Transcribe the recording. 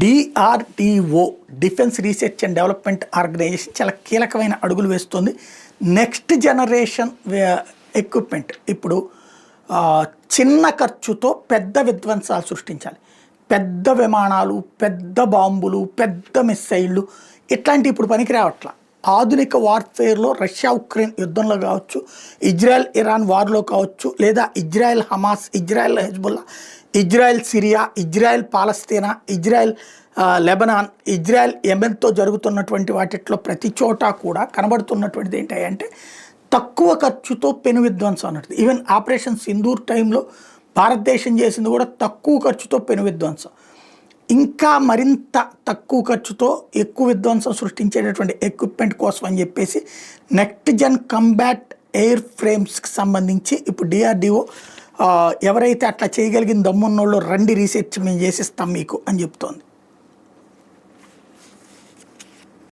DRDO defence research and development organisation చాలా కీలకమైన అడుగులు వేస్తుంది. నెక్స్ట్ జనరేషన్ ఎక్విప్మెంట్ ఇప్పుడు చిన్న ఖర్చుతో పెద్ద విధ్వంసాలు సృష్టించాలి. పెద్ద విమానాలు, పెద్ద బాంబులు, పెద్ద మిస్సైళ్ళు ఇట్లాంటివి ఇప్పుడు పనికి రావట్లా. ఆధునిక వార్ఫేర్లో రష్యా ఉక్రెయిన్ యుద్ధంలో కావచ్చు, ఇజ్రాయెల్ ఇరాన్ వార్లో కావచ్చు, లేదా Israel Hamas, Israel Hezbollah, Israel Syria, Israel Palestine, Israel Lebanon, Israel యెమెన్తో జరుగుతున్నటువంటి వాటిట్లో ప్రతి చోట కూడా కనబడుతున్నటువంటిది ఏంటంటే తక్కువ ఖర్చుతో పెను విధ్వంసం అన్నట్టు. ఈవెన్ ఆపరేషన్ సింధూర్ టైంలో భారతదేశం చేసింది కూడా తక్కువ ఖర్చుతో పెను విధ్వంసం. ఇంకా మరింత తక్కువ ఖర్చుతో ఎక్కువ విధ్వంసం సృష్టించేటటువంటి ఎక్విప్మెంట్ కోసం అని చెప్పేసి నెక్స్ట్ జన్ కంబాట్ ఎయిర్ ఫ్రేమ్స్కి సంబంధించి ఇప్పుడు డిఆర్డిఓ ఎవరైతే అట్లా చేయగలిగిన దమ్మున్నోళ్ళు రండి రీసెర్చ్ మేము చేసిస్తాం మీకు అని చెప్తోంది.